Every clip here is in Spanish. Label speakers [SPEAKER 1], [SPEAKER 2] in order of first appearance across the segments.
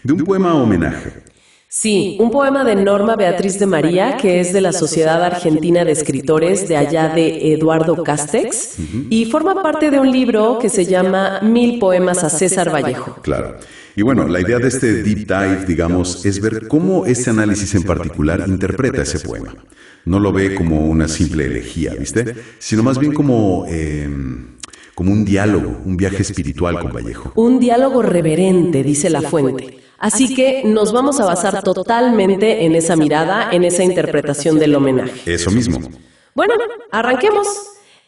[SPEAKER 1] de un poema homenaje.
[SPEAKER 2] Sí, un poema de Norma Beatriz de María, que es de la Sociedad Argentina de Escritores de allá de Eduardo Castex, y forma parte de un libro que se llama 1000 poemas a César Vallejo.
[SPEAKER 1] Claro. Y bueno, la idea de este deep dive, digamos, es ver cómo este análisis en particular interpreta ese poema. No lo ve como una simple elegía, ¿viste? Sino más bien como un diálogo, un viaje espiritual con Vallejo.
[SPEAKER 2] Un diálogo reverente, dice la fuente. Así que nos vamos a basar totalmente en esa mirada, en esa interpretación del homenaje.
[SPEAKER 1] Eso mismo.
[SPEAKER 2] Bueno, arranquemos.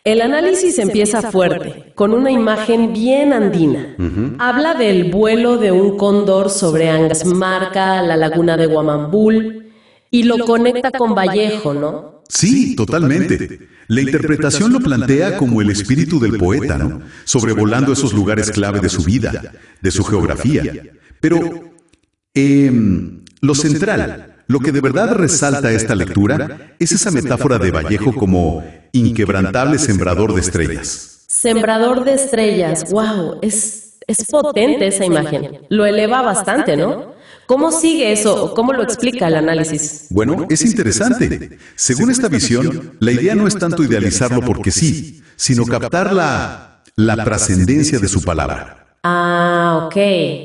[SPEAKER 2] El análisis empieza fuerte, con una imagen bien andina. Habla del vuelo de un cóndor sobre Angasmarca, la laguna de Huamambul, y lo conecta con Vallejo, ¿no?
[SPEAKER 1] Sí, totalmente. La interpretación lo plantea como el espíritu del poeta, ¿no? Sobrevolando esos lugares clave de su vida, de su geografía. Pero lo central, lo que de verdad resalta esta lectura, es esa metáfora de Vallejo como inquebrantable sembrador de estrellas.
[SPEAKER 2] Sembrador de estrellas, wow, es potente esa imagen. Lo eleva bastante, ¿no? ¿Cómo sigue eso? ¿Cómo lo explica el análisis?
[SPEAKER 1] Bueno, es interesante. Según esta visión, la idea no es tanto idealizarlo porque sí, sino captar la trascendencia de su palabra.
[SPEAKER 2] Ah, ok.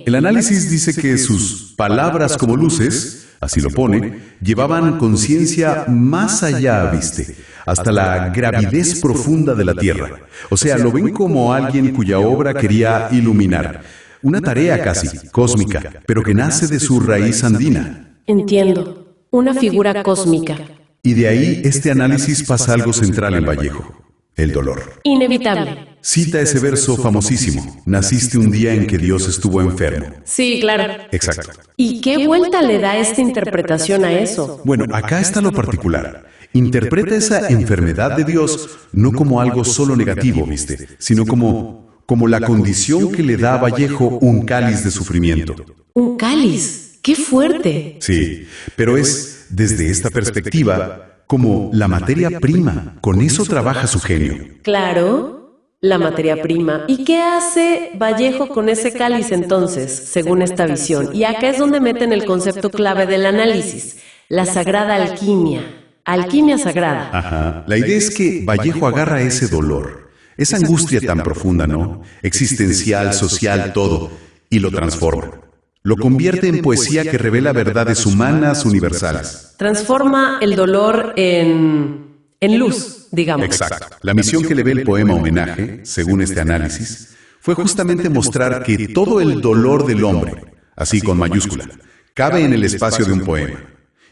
[SPEAKER 1] El análisis dice que sus palabras como luces, así lo pone, llevaban conciencia más allá, ¿viste? Hasta la gravidez profunda de la tierra. O sea, lo ven como alguien cuya obra quería iluminar. Una tarea casi cósmica, pero que nace de su raíz andina.
[SPEAKER 2] Entiendo. Una figura cósmica.
[SPEAKER 1] Y de ahí este análisis pasa algo central en Vallejo: el dolor.
[SPEAKER 2] Inevitable.
[SPEAKER 1] Cita ese verso famosísimo: naciste un día en que Dios estuvo enfermo.
[SPEAKER 2] Sí, claro.
[SPEAKER 1] Exacto.
[SPEAKER 2] ¿Y qué vuelta le da esta interpretación a eso?
[SPEAKER 1] Bueno, acá está lo particular. Interpreta esa enfermedad de Dios no como algo solo negativo, ¿viste? Sino como la condición que le da a Vallejo un cáliz de sufrimiento.
[SPEAKER 2] ¿Un cáliz? ¡Qué fuerte!
[SPEAKER 1] Sí, pero es, desde esta perspectiva, como la materia prima. Con eso trabaja su genio.
[SPEAKER 2] Claro, la materia prima. ¿Y qué hace Vallejo con ese cáliz entonces, según esta visión? Y acá es donde meten el concepto clave del análisis: la sagrada alquimia. Alquimia sagrada.
[SPEAKER 1] Ajá. La idea es que Vallejo agarra ese dolor, esa angustia tan profunda, ¿no? Existencial, social, todo, y lo transforma. Lo convierte en poesía que revela verdades humanas universales.
[SPEAKER 2] Transforma el dolor en luz, digamos.
[SPEAKER 1] Exacto. La misión que le ve el poema homenaje, según este análisis, fue justamente mostrar que todo el dolor del hombre, así con mayúscula, cabe en el espacio de un poema.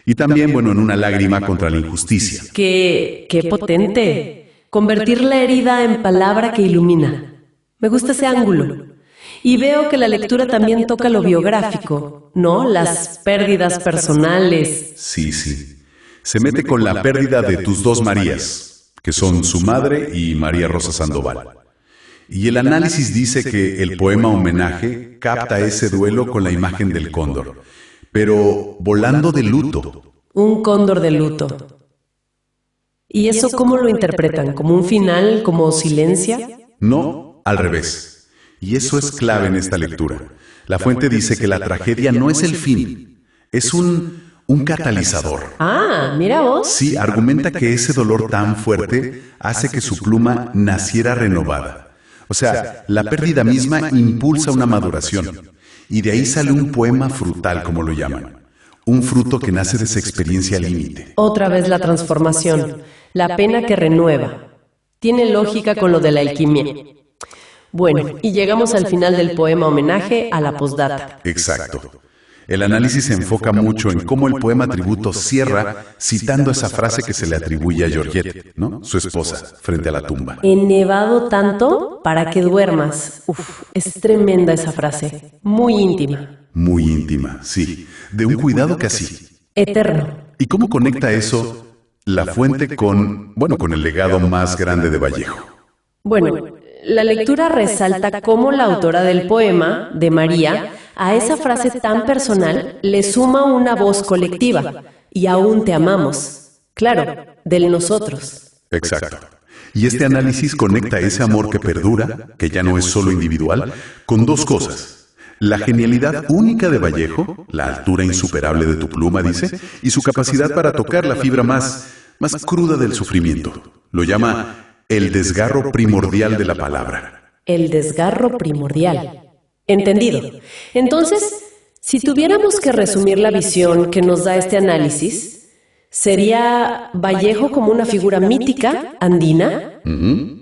[SPEAKER 1] Y también, bueno, en una lágrima contra la injusticia.
[SPEAKER 2] ¡Qué potente! Convertir la herida en palabra que ilumina. Me gusta ese ángulo. Y veo que la lectura también toca lo biográfico, ¿no? Las pérdidas personales.
[SPEAKER 1] Sí. Se mete con la pérdida de tus dos Marías, que son su madre y María Rosa Sandoval. Y el análisis dice que el poema homenaje capta ese duelo con la imagen del cóndor, pero volando de luto.
[SPEAKER 2] Un cóndor de luto. ¿Y eso cómo lo interpretan? ¿Como un final? ¿Como silencia?
[SPEAKER 1] No, al revés. Y eso es clave en esta lectura. La fuente dice que la tragedia no es el fin, es un catalizador.
[SPEAKER 2] Ah, mira vos.
[SPEAKER 1] Sí, argumenta que ese dolor tan fuerte hace que su pluma naciera renovada. O sea, la pérdida misma impulsa una maduración. Y de ahí sale un poema frutal, como lo llaman. Un fruto que nace de esa experiencia límite.
[SPEAKER 2] Otra vez la transformación, la pena que renueva. Tiene lógica con lo de la alquimia. Bueno, y llegamos al final del poema homenaje a la postdata.
[SPEAKER 1] Exacto. El análisis se enfoca mucho en cómo el poema tributo cierra citando esa frase que se le atribuye a Georgette, ¿no? Su esposa, frente a la tumba.
[SPEAKER 2] He nevado tanto para que duermas. Uf, es tremenda esa frase. Muy íntima.
[SPEAKER 1] Muy íntima, sí. De un cuidado casi
[SPEAKER 2] eterno.
[SPEAKER 1] ¿Y cómo conecta eso la fuente con el legado más grande de Vallejo?
[SPEAKER 2] Bueno, la lectura resalta cómo la autora del poema, de María, a esa frase tan personal le suma una voz colectiva. Y aún te amamos. Claro, del nosotros.
[SPEAKER 1] Exacto. Y este análisis conecta ese amor que perdura, que ya no es solo individual, con dos cosas: La genialidad única de Vallejo, la altura insuperable de tu pluma, dice, y su capacidad para tocar la fibra más cruda del sufrimiento. Lo llama el desgarro primordial de la palabra.
[SPEAKER 2] El desgarro primordial. Entendido. Entonces, si tuviéramos que resumir la visión que nos da este análisis, ¿sería Vallejo como una figura mítica, andina?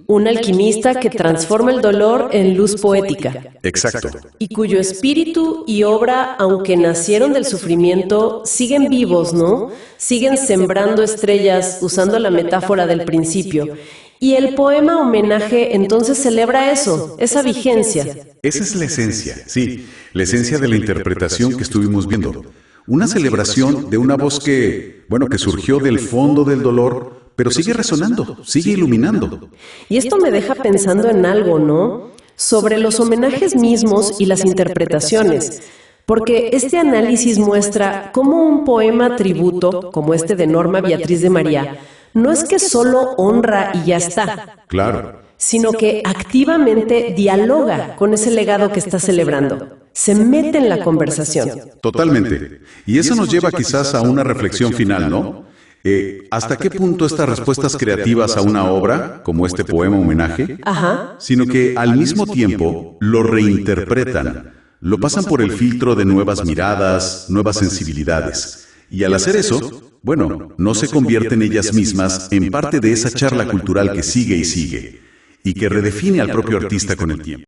[SPEAKER 2] Un alquimista que transforma el dolor en luz poética.
[SPEAKER 1] Exacto.
[SPEAKER 2] Y cuyo espíritu y obra, aunque nacieron del sufrimiento, siguen vivos, ¿no? Siguen sembrando estrellas, usando la metáfora del principio. Y el poema homenaje entonces celebra eso, esa vigencia.
[SPEAKER 1] Esa es la esencia, sí, la esencia de la interpretación que estuvimos viendo. Una celebración de una voz que surgió del fondo del dolor, pero sigue resonando, sigue iluminando.
[SPEAKER 2] Y esto me deja pensando en algo, ¿no? Sobre los homenajes mismos y las interpretaciones. Porque este análisis muestra cómo un poema tributo, como este de Norma Beatriz de María, no es que solo honra y ya está.
[SPEAKER 1] Claro.
[SPEAKER 2] Sino que activamente dialoga con ese legado que está celebrando. Se mete en la conversación.
[SPEAKER 1] Totalmente. Y eso nos lleva quizás a una reflexión final, ¿no? ¿Hasta qué punto estas respuestas creativas a una obra, como este poema homenaje, sino que al mismo tiempo lo reinterpretan, lo pasan por el filtro de nuevas miradas, nuevas sensibilidades? Y al hacer eso, no se convierten ellas mismas en parte de esa charla cultural que sigue y sigue, y que redefine al propio artista con el tiempo.